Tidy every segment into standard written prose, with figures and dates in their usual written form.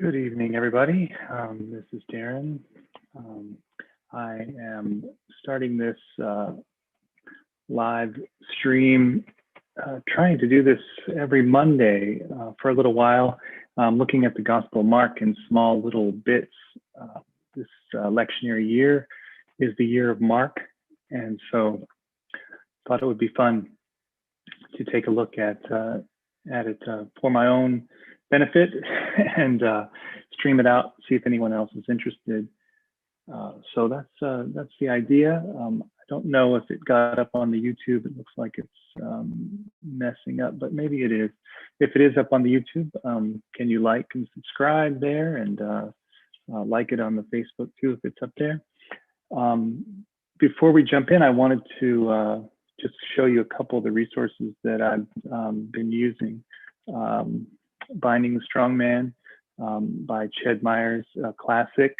Good evening, everybody. This is Darren. Um, I am starting this live stream, trying to do this every Monday for a little while, looking at the Gospel of Mark in small little bits. This lectionary year is the year of Mark, and so I thought it would be fun to take a look at it for my own benefit and stream it out, see if anyone else is interested. So that's the idea. I don't know if it got up on the YouTube. It looks like it's messing up, but maybe it is. If it is up on the YouTube, can you like and subscribe there, and like it on the Facebook too if it's up there. Before we jump in, I wanted to just show you a couple of the resources that I've been using. Binding the Strong Man by Ched Myers, classic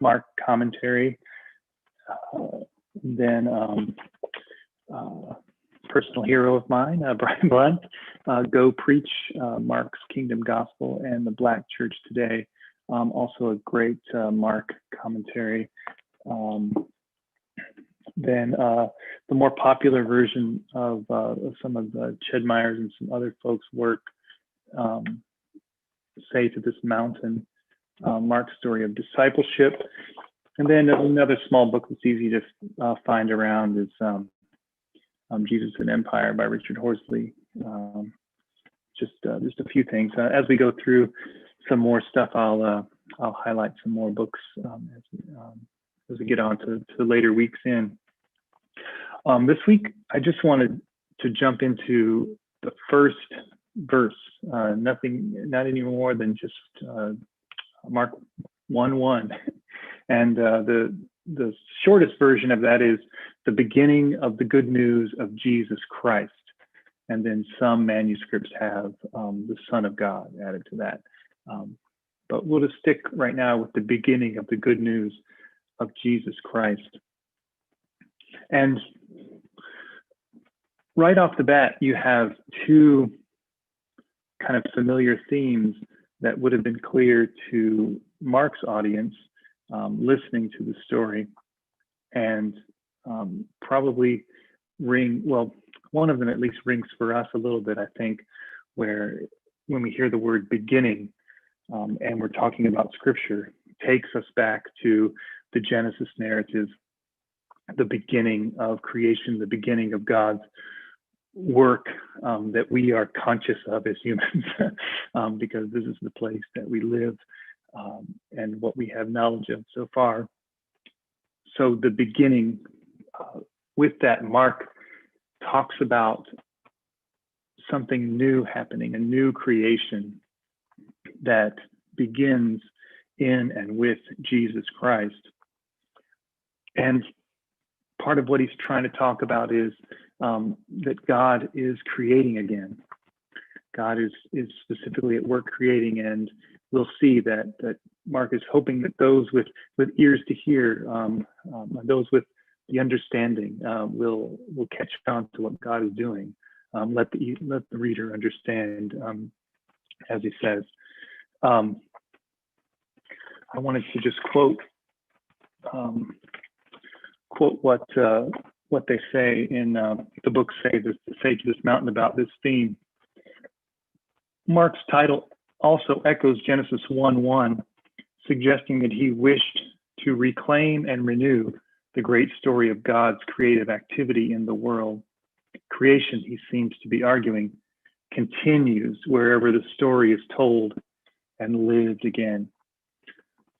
Mark commentary. Then personal hero of mine, Brian Blount, Go Preach, Mark's Kingdom Gospel, and the Black Church Today. Also a great Mark commentary. Then the more popular version of some of the Ched Myers and some other folks' work, Say to This Mountain, Mark's Story of Discipleship. And then another small book that's easy to find around is Jesus and Empire by Richard Horsley. Just a few things. As we go through some more stuff, I'll highlight some more books as we get on to later weeks in. This week, I just wanted to jump into the first verse, not any more than just Mark 1:1, and the shortest version of that is the beginning of the good news of Jesus Christ, and then some manuscripts have the Son of God added to that, but we'll just stick right now with the beginning of the good news of Jesus Christ. And right off the bat, you have two kind of familiar themes that would have been clear to Mark's audience listening to the story, and probably one of them at least rings for us a little bit, I think, where when we hear the word beginning and we're talking about Scripture, it takes us back to the Genesis narrative, the beginning of creation, the beginning of God's work that we are conscious of as humans, because this is the place that we live and what we have knowledge of so far. So the beginning, with that, Mark talks about something new happening, a new creation that begins in and with Jesus Christ. And part of what he's trying to talk about is that God is creating again. God is specifically at work creating, and we'll see that Mark is hoping that those with ears to hear, those with the understanding, will catch on to what God is doing. Let the reader understand, as he says. I wanted to just quote what they say in the book Say to This Mountain about this theme. Mark's title also echoes Genesis 1:1, suggesting that he wished to reclaim and renew the great story of God's creative activity in the world. Creation, he seems to be arguing, continues wherever the story is told and lived again.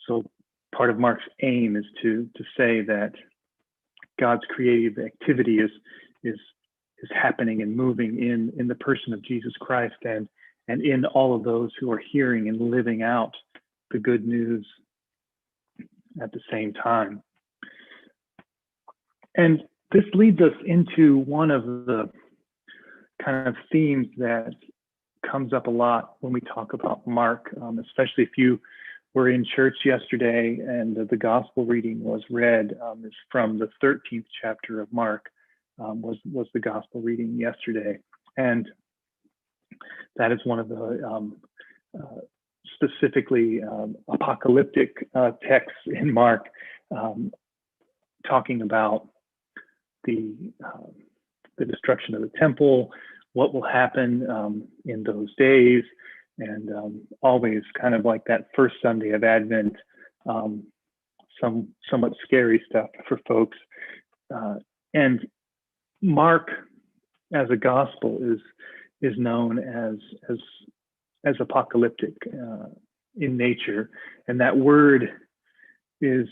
So part of Mark's aim is to say that God's creative activity is happening and moving in the person of Jesus Christ, and in all of those who are hearing and living out the good news at the same time. And this leads us into one of the kind of themes that comes up a lot when we talk about Mark, especially if you were in church yesterday and the gospel reading was read. It's from the 13th chapter of Mark, was the gospel reading yesterday. And that is one of the specifically apocalyptic texts in Mark, talking about the destruction of the temple, what will happen in those days, and always kind of like that first Sunday of Advent, somewhat scary stuff for folks. And Mark, as a gospel, is known as apocalyptic in nature, and that word is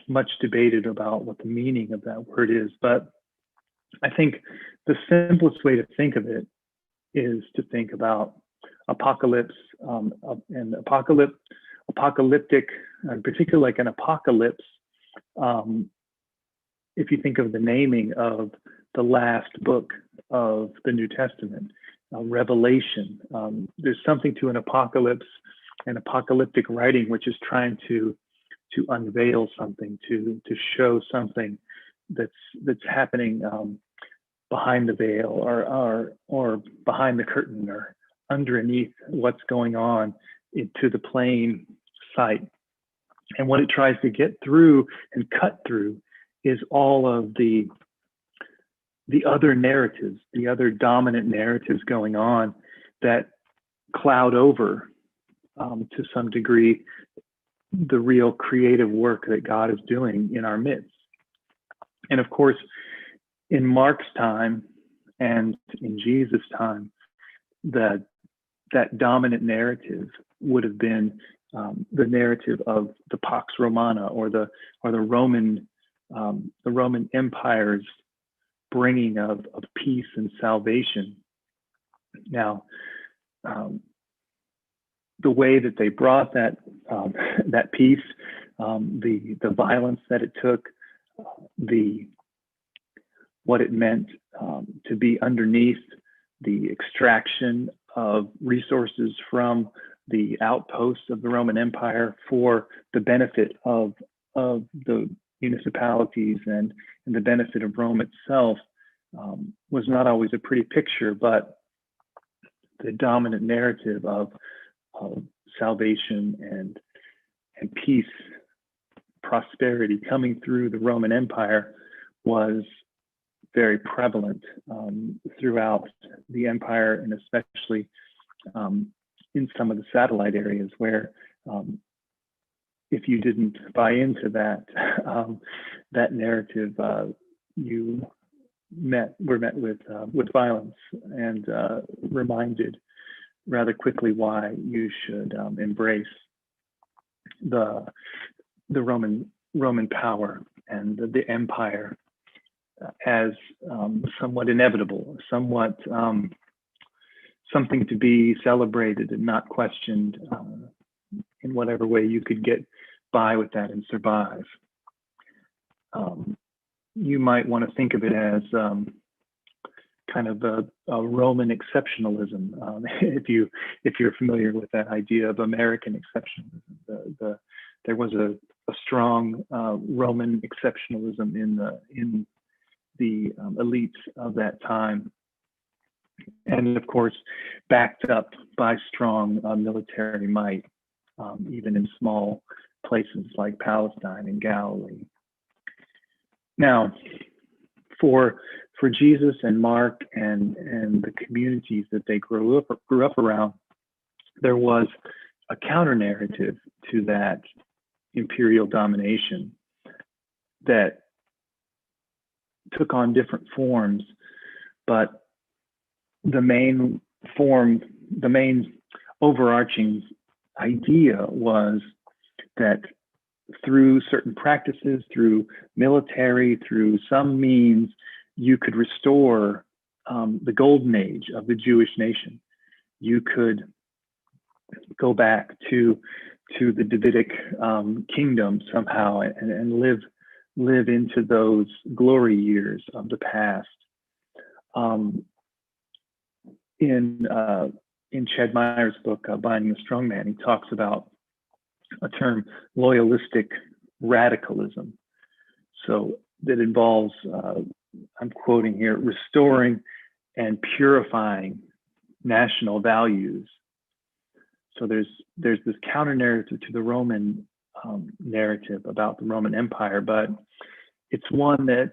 much debated about what the meaning of that word is. But I think the simplest way to think of it is to think about apocalypse and apocalyptic, in particular, like an apocalypse. If you think of the naming of the last book of the New Testament, Revelation, there's something to an apocalypse and apocalyptic writing, which is trying to unveil something, to show something that's happening behind the veil, or behind the curtain, or underneath what's going on into the plain sight. And what it tries to get through and cut through is all of the other narratives, the other dominant narratives going on that cloud over, to some degree, the real creative work that God is doing in our midst. And of course, in Mark's time and in Jesus' time, that dominant narrative would have been the narrative of the Pax Romana, or the Roman Empire's bringing of peace and salvation. Now, the way that they brought that peace, the violence that it took, what it meant to be underneath the extraction of resources from the outposts of the Roman Empire for the benefit of the municipalities and the benefit of Rome itself, was not always a pretty picture. But the dominant narrative of salvation and peace, prosperity coming through the Roman Empire was very prevalent throughout the empire, and especially in some of the satellite areas where, if you didn't buy into that narrative, you were met with violence, and reminded rather quickly why you should embrace the Roman power and the empire as somewhat inevitable, somewhat something to be celebrated and not questioned, in whatever way you could get by with that and survive. You might want to think of it as kind of a Roman exceptionalism, if you're familiar with that idea of American exceptionalism. There was a strong Roman exceptionalism in the elites of that time, and of course backed up by strong military might, even in small places like Palestine and Galilee. Now, for Jesus and Mark and the communities that they grew up around, there was a counter narrative to that imperial domination that took on different forms, but the main overarching idea was that through certain practices, through military, through some means, you could restore the golden age of the Jewish nation. You could go back to the Davidic kingdom somehow and live into those glory years of the past. In Chad Meyer's book, Binding the Strong Man, he talks about a term, loyalistic radicalism. So that involves, I'm quoting here, restoring and purifying national values So there's this counter narrative to the Roman narrative about the Roman Empire, but it's one that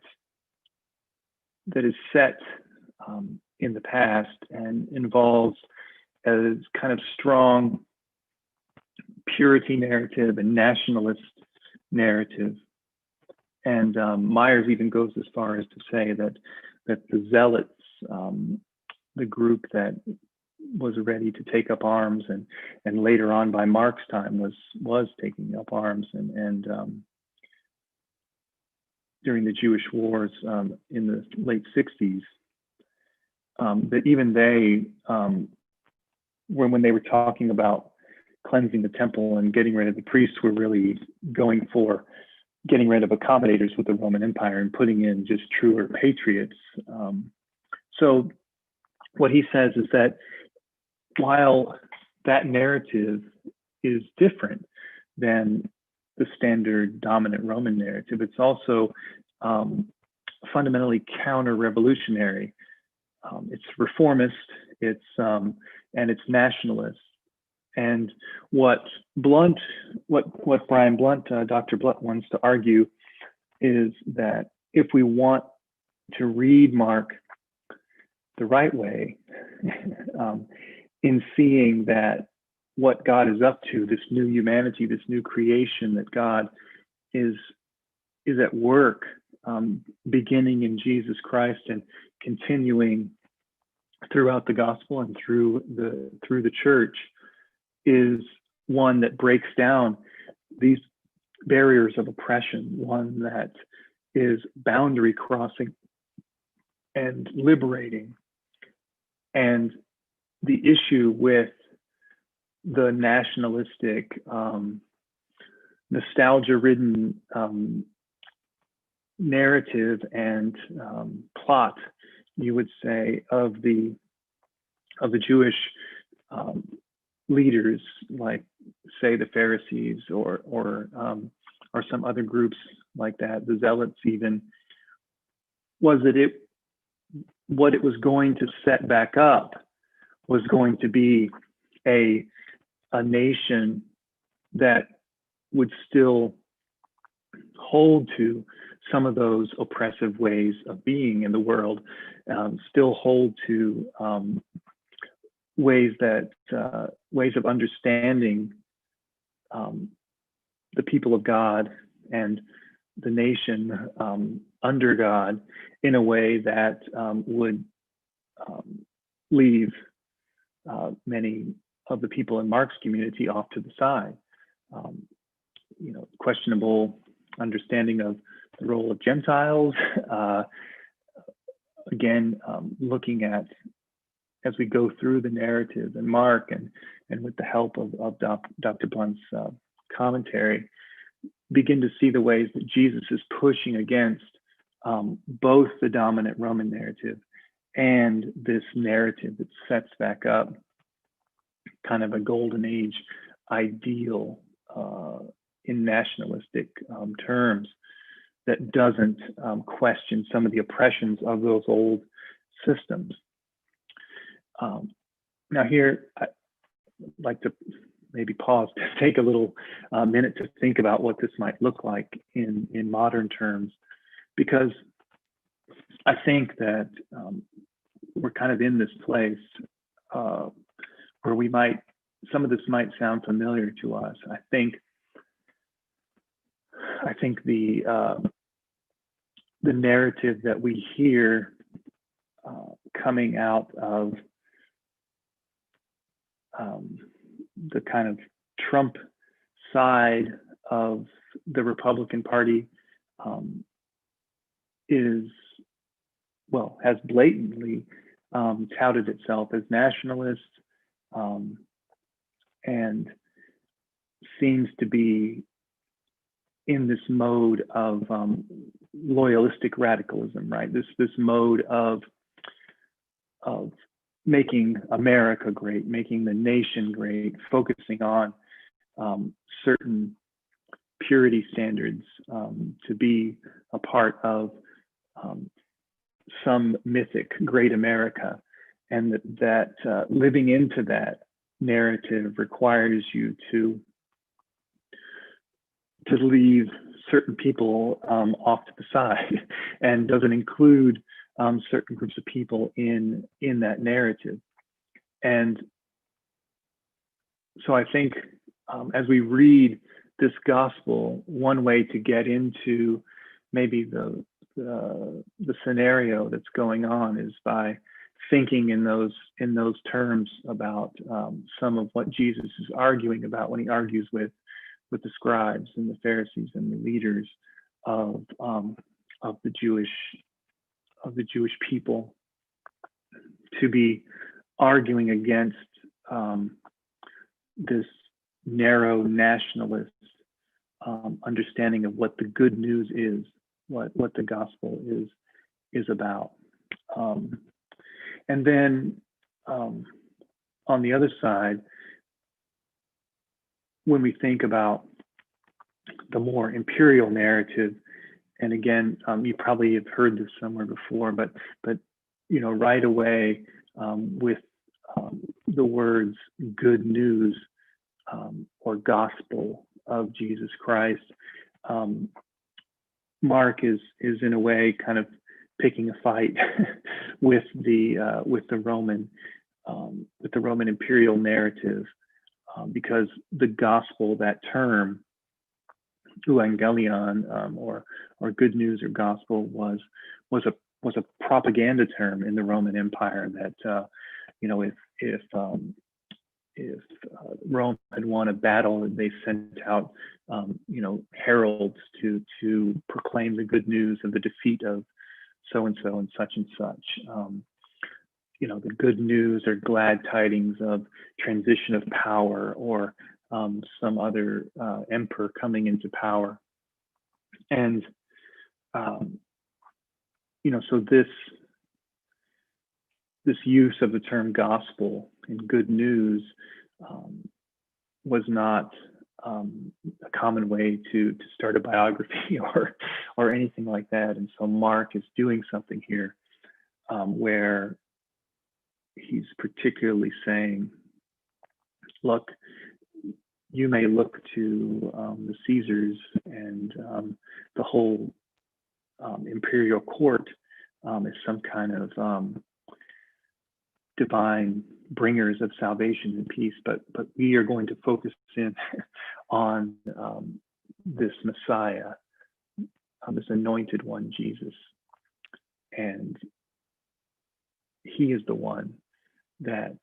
is set in the past and involves a kind of strong purity narrative and nationalist narrative. And Myers even goes as far as to say that the Zealots, the group that was ready to take up arms, and later on by Mark's time was taking up arms, and during the Jewish wars in the late 60s, that even they, when they were talking about cleansing the temple and getting rid of the priests, were really going for getting rid of accommodators with the Roman Empire and putting in just truer patriots. So what he says is that while that narrative is different than the standard dominant Roman narrative, it's also fundamentally counter-revolutionary. It's reformist, and it's nationalist. And what Brian Blount, Dr. Blount, wants to argue is that if we want to read Mark the right way, in seeing that what God is up to, this new humanity, this new creation, that God is at work, beginning in Jesus Christ and continuing throughout the gospel and through the church, is one that breaks down these barriers of oppression, one that is boundary crossing and liberating. And the issue with the nationalistic, nostalgia-ridden narrative and plot, you would say, of the Jewish leaders, like say the Pharisees or some other groups like that, the Zealots even, was that what it was going to set back up was going to be a nation that would still hold to some of those oppressive ways of being in the world, still hold to ways of understanding the people of God and the nation under God in a way that would leave many of the people in Mark's community off to the side. Questionable understanding of the role of Gentiles. Again, looking at, as we go through the narrative and Mark, and with the help of Dr. Blount's commentary, begin to see the ways that Jesus is pushing against both the dominant Roman narrative and this narrative that sets back up kind of a golden age ideal in nationalistic terms, that doesn't question some of the oppressions of those old systems. Now here, I'd like to maybe pause to take a little minute to think about what this might look like in modern terms, because I think that we're kind of in this place where some of this might sound familiar to us. I think the narrative that we hear coming out of the kind of Trump side of the Republican Party has blatantly touted itself as nationalist, and seems to be in this mode of loyalistic radicalism, right? This mode of making America great, making the nation great, focusing on certain purity standards, to be a part of some mythic great America, and that living into that narrative requires you to leave certain people off to the side, and doesn't include certain groups of people in that narrative. And so I think as we read this gospel, one way to get into maybe the scenario that's going on is by thinking in those terms about some of what Jesus is arguing about when he argues with the scribes and the Pharisees and the leaders of the Jewish people, to be arguing against this narrow nationalist understanding of what the good news is, what the gospel is about. And then on the other side, when we think about the more imperial narrative, and again, you probably have heard this somewhere before, but right away with the words "good news" or "gospel" of Jesus Christ, Mark is in a way kind of picking a fight with the Roman imperial narrative, because the gospel, that term euangelion, or good news or gospel, was a propaganda term in the Roman Empire. That if Rome had won a battle, they sent out heralds to proclaim the good news of the defeat of so and so and such and such. The good news or glad tidings of transition of power, or some other emperor coming into power. And so this use of the term gospel and good news was not a common way to start a biography or anything like that. And so Mark is doing something here where he's particularly saying, look, you may look to the Caesars and the whole imperial court as some kind of divine bringers of salvation and peace, but we are going to focus in on this Messiah, this anointed one, Jesus. And he is the one that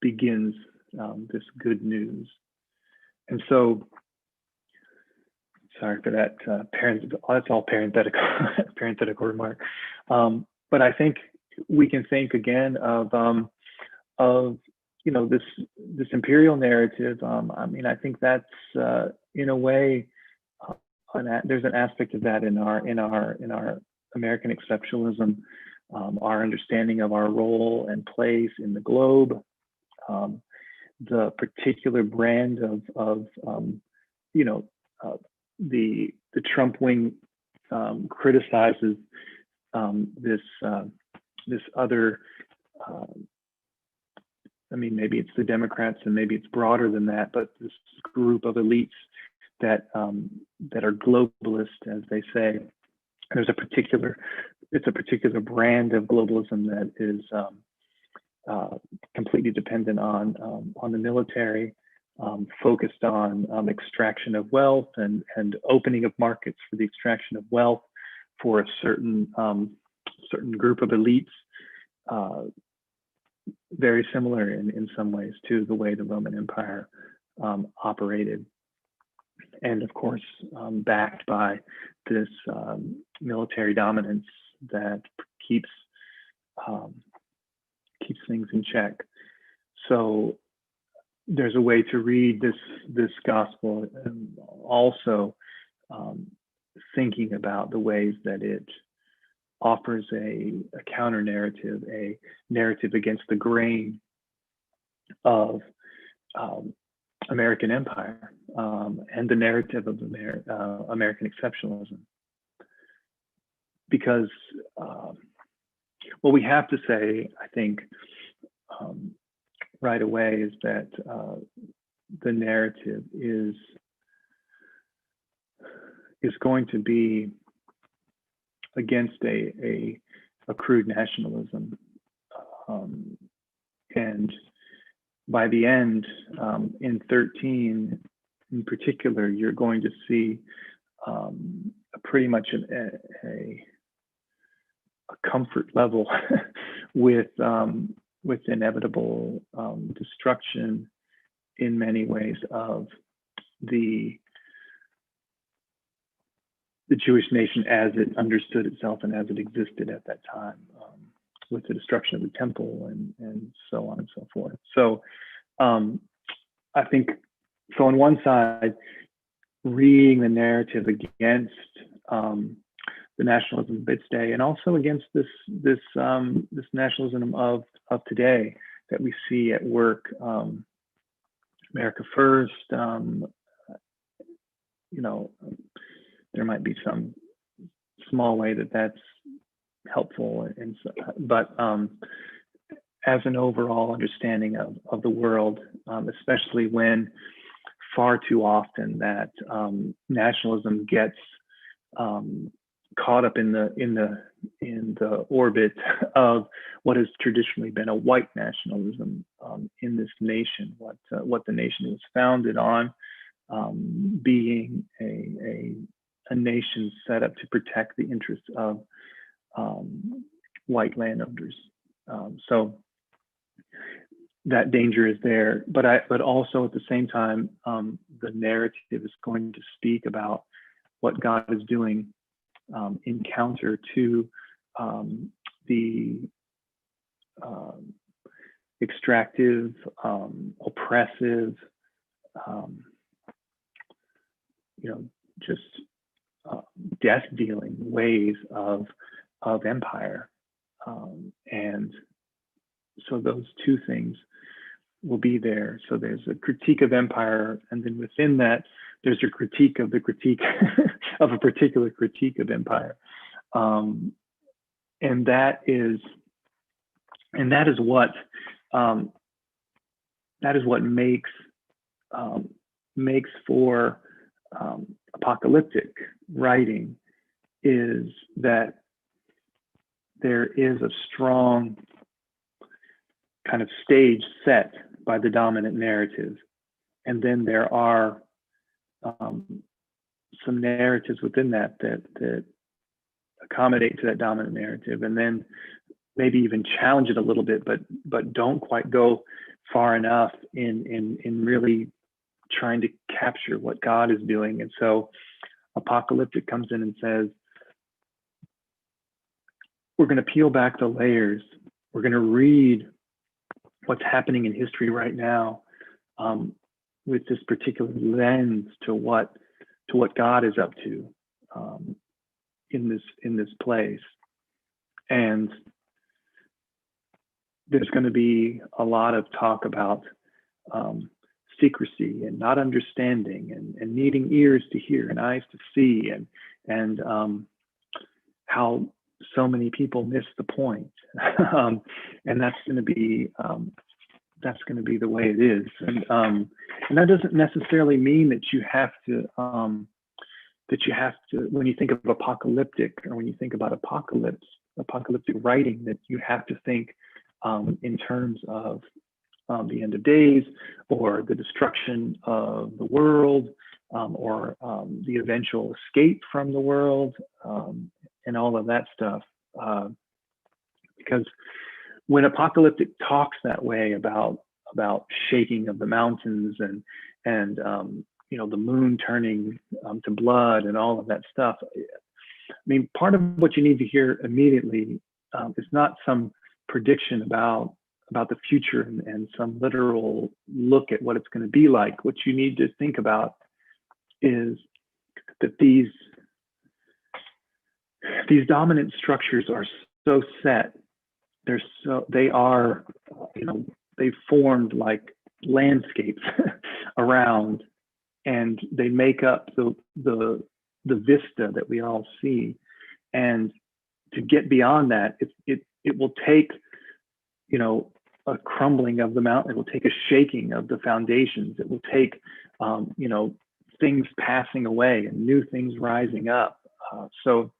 begins this good news. And so, sorry for that that's all parenthetical remark. But I think we can think again of this imperial narrative. I think that's in a way there's an aspect of that in our American exceptionalism, our understanding of our role and place in the globe, the particular brand of the Trump wing criticizes this other. Maybe it's the Democrats, and maybe it's broader than that, but this group of elites that are globalist, as they say. There's a particular brand of globalism that is completely dependent on the military, focused on extraction of wealth and opening of markets for the extraction of wealth for a certain group of elites. Very similar in some ways to the way the Roman Empire operated, and of course backed by this military dominance that keeps things in check. So there's a way to read this gospel, and also thinking about the ways that it offers a counter narrative, a narrative against the grain of American empire, and the narrative of American exceptionalism. Because what we have to say, I think, right away is that the narrative is going to be against a crude nationalism, and by the end, in 13 in particular, you're going to see pretty much a comfort level with inevitable destruction in many ways of the Jewish nation as it understood itself and as it existed at that time, with the destruction of the temple and so on and so forth. So I think, so on one side, reading the narrative against the nationalism of its day, and also against this nationalism of today that we see at work, America First. There might be some small way that's helpful, and so, but as an overall understanding of the world, especially when far too often that nationalism gets caught up in the orbit of what has traditionally been a white nationalism in this nation, what the nation was founded on, being a nation set up to protect the interests of white landowners. So that danger is there, but also at the same time, the narrative is going to speak about what God is doing in counter to the extractive, oppressive, just death-dealing ways of empire, and so those two things will be there. So there's a critique of empire, and then within that, there's a critique of the critique of a particular critique of empire, and that is what makes for apocalyptic writing, is that there is a strong kind of stage set by the dominant narrative, and then there are some narratives within that accommodate to that dominant narrative, and then maybe even challenge it a little bit, but don't quite go far enough in really trying to capture what God is doing. And so apocalyptic comes in and says, we're going to peel back the layers. We're going to read what's happening in history right now with this particular lens to what God is up to in this place. And there's going to be a lot of talk about secrecy and not understanding and needing ears to hear and eyes to see, and how so many people miss the point. And that's going to be the way it is. And that doesn't necessarily mean that you have to when you think of apocalyptic, or when you think about apocalyptic writing, that you have to think in terms of the end of days, or the destruction of the world, or the eventual escape from the world, and all of that stuff. Because when apocalyptic talks that way about shaking of the mountains and the moon turning to blood and all of that stuff, I mean, part of what you need to hear immediately is not some prediction about the future and some literal look at what it's going to be like. What you need to think about is that these dominant structures are so set. They've formed like landscapes around, and they make up the vista that we all see. And to get beyond that, it will take a crumbling of the mountain. It will take a shaking of the foundations. It will take, things passing away and new things rising up. So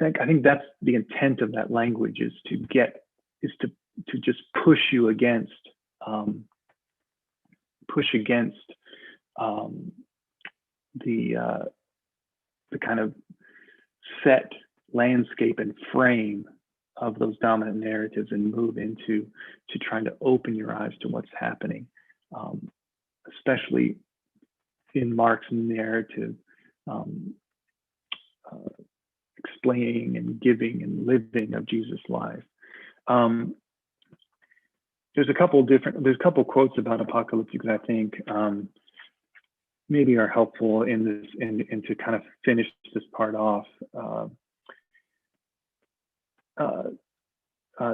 I think that's the intent of that language, is to just push you against, the kind of set landscape and frame of those dominant narratives, and move into trying to open your eyes to what's happening, especially in Mark's narrative, explaining and giving and living of Jesus' life. There's a couple quotes about apocalyptic that I think maybe are helpful in this, and to kind of finish this part off.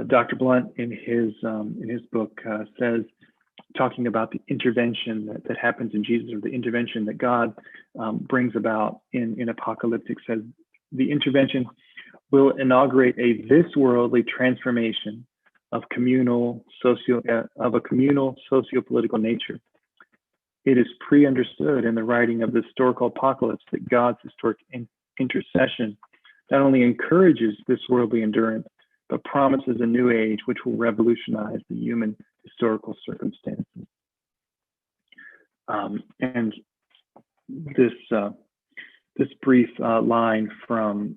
Dr. Blount in his book says, talking about the intervention that happens in Jesus, or the intervention that God brings about in apocalyptic, says the intervention will inaugurate a this-worldly transformation of a communal socio-political nature. It is pre-understood in the writing of the historical apocalypse that God's historic intercession not only encourages this worldly endurance, but promises a new age which will revolutionize the human historical circumstances. And this brief line from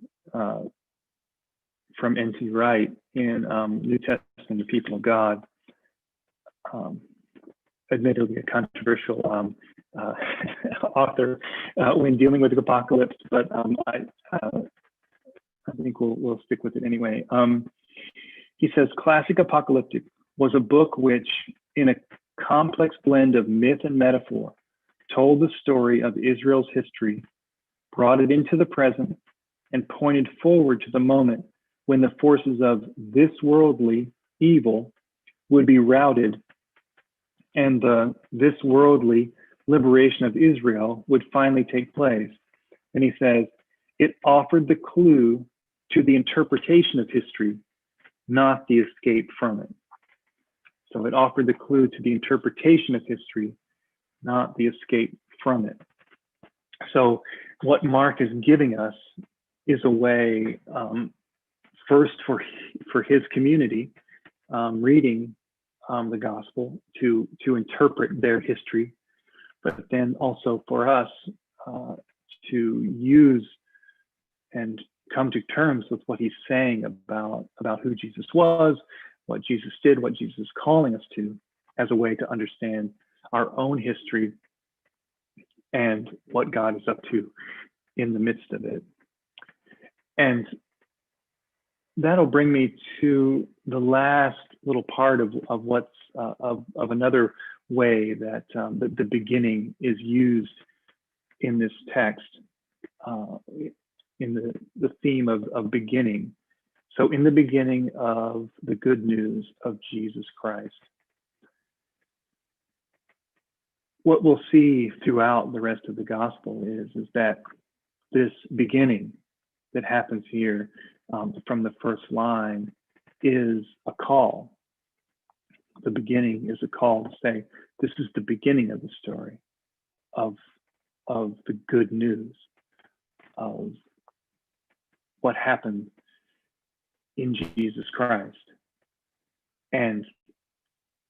N.T. Wright in New Testament, The People of God, admittedly a controversial author when dealing with the apocalypse, but I think we'll stick with it anyway. He says, classic apocalyptic was a book which, in a complex blend of myth and metaphor, told the story of Israel's history, brought it into the present, and pointed forward to the moment when the forces of this worldly evil would be routed, and this worldly liberation of Israel would finally take place. And he says, it offered the clue to the interpretation of history, not the escape from it. So it offered the clue to the interpretation of history, not the escape from it. So what Mark is giving us is a way, first for his community, reading the gospel to interpret their history, but then also for us to use and come to terms with what he's saying about who Jesus was, what Jesus did, what Jesus is calling us to, as a way to understand our own history and what God is up to in the midst of it. And that'll bring me to the last little part of what's of another way that the beginning is used in this text, in the theme of beginning. So in the beginning of the good news of Jesus Christ. What we'll see throughout the rest of the gospel is that this beginning that happens here from the first line is a call. The beginning is a call to say, this is the beginning of the story of the good news of what happened in Jesus Christ. And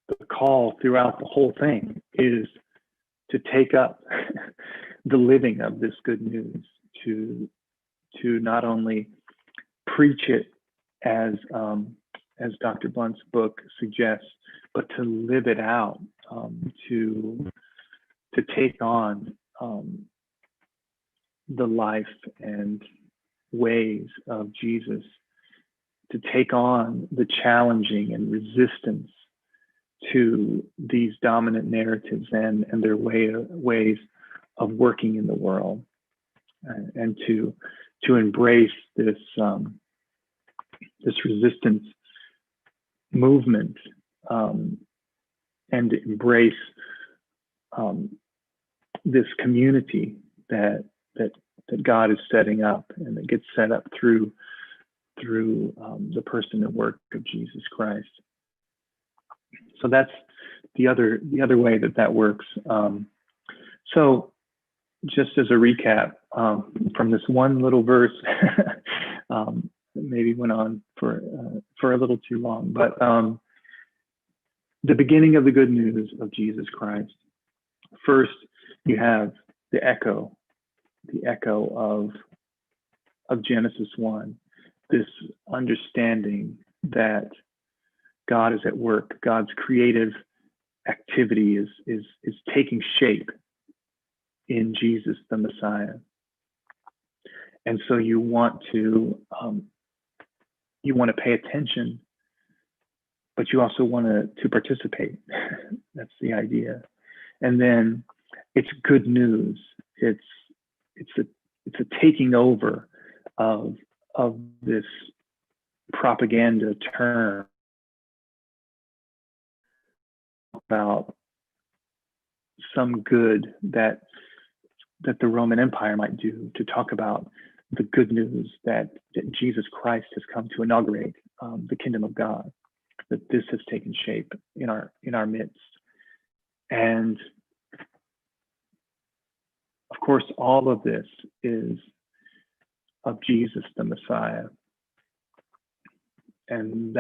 the call throughout the whole thing is to take up the living of this good news, to not only preach it as Dr. Blount's book suggests, but to live it out, to take on the life and ways of Jesus, to take on the challenging and resistance to these dominant narratives and their ways of working in the world, and to embrace this resistance movement, and embrace this community that God is setting up, and that gets set up through the person and work of Jesus Christ. So that's the other way that works. So just as a recap, from this one little verse, maybe went on for a little too long, but the beginning of the good news of Jesus Christ. First, you have the echo of Genesis 1, this understanding that God is at work, God's creative activity is taking shape in Jesus the Messiah. And so you want to pay attention, but you also want to participate. That's the idea. And then it's good news. It's a taking over of this propaganda term about some good that the Roman Empire might do, to talk about the good news that Jesus Christ has come to inaugurate the kingdom of God, that this has taken shape in our midst. And of course, all of this is of Jesus the Messiah, and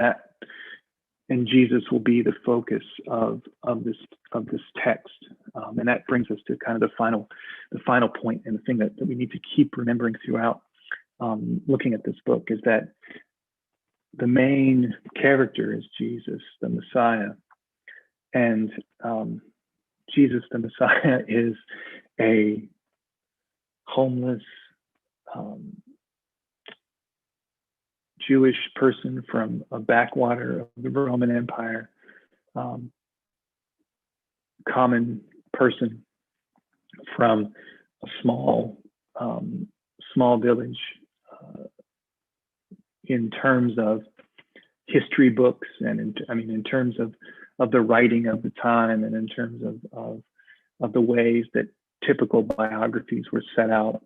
Jesus will be the focus of this text, and that brings us to kind of the final point, and the thing that we need to keep remembering throughout looking at this book is that the main character is Jesus the Messiah, and Jesus the Messiah is a homeless Jewish person from a backwater of the Roman Empire, common person from a small village, in terms of history books, and in terms of the writing of the time, and in terms of the ways that typical biographies were set out,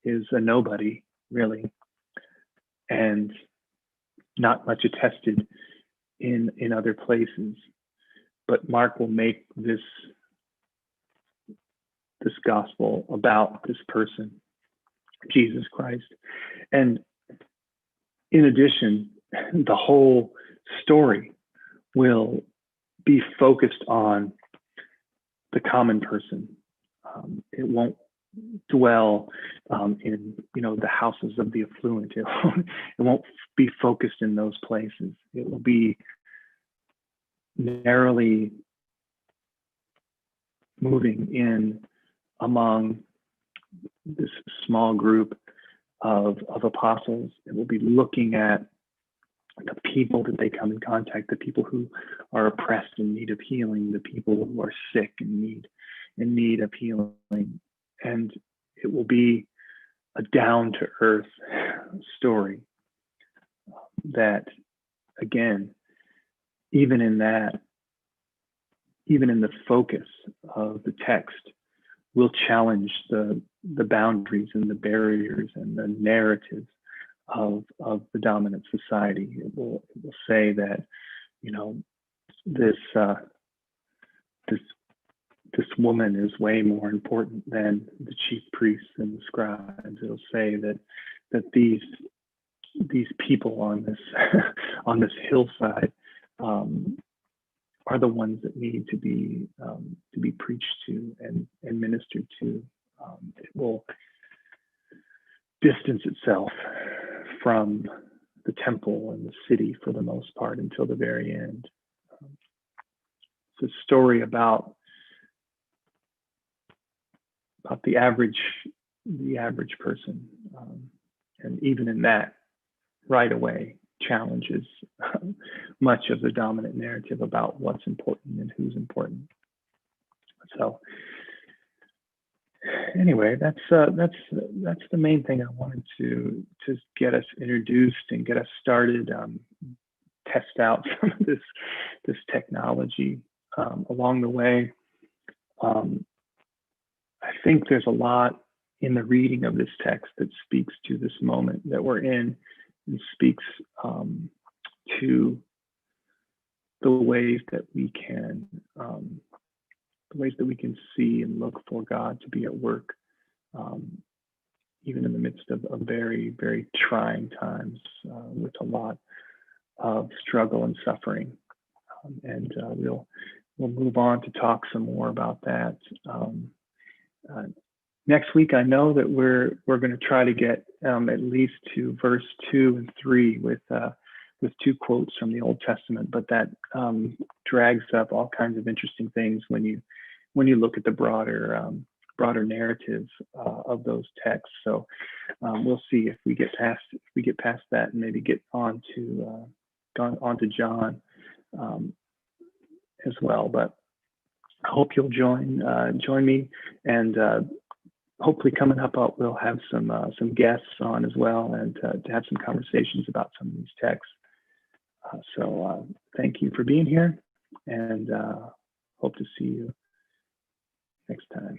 is a nobody, really, and not much attested in other places. But Mark will make this gospel about this person, Jesus Christ. And in addition, the whole story will be focused on the common person. It won't dwell in the houses of the affluent. It won't be focused in those places. It will be narrowly moving in among this small group of apostles. It will be looking at the people that they come in contact, the people who are oppressed in need of healing, the people who are sick and in need of healing. And it will be a down-to-earth story that, again, even in the focus of the text, will challenge the boundaries and the barriers and the narratives of the dominant society. It will say that, this woman is way more important than the chief priests and the scribes. It'll say that these people on this on this hillside are the ones that need to be preached to and ministered to. It will distance itself from the temple and the city for the most part until the very end. It's a story about the average person, and even in that, right away challenges much of the dominant narrative about what's important and who's important. So anyway, that's the main thing I wanted to get us introduced and get us started, test out some of this technology along the way. I think there's a lot in the reading of this text that speaks to this moment that we're in, and speaks to the ways that we can see and look for God to be at work, even in the midst of very, very trying times with a lot of struggle and suffering. And we'll move on to talk some more about that. Next week, I know that we're going to try to get at least to verse 2 and 3 with 2 quotes from the Old Testament, but that drags up all kinds of interesting things when you look at the broader narrative of those texts. So we'll see if we get past that and maybe get on to John as well. But I hope you'll join me, and hopefully coming up, we'll have some guests on as well, and to have some conversations about some of these texts. So thank you for being here, and hope to see you next time.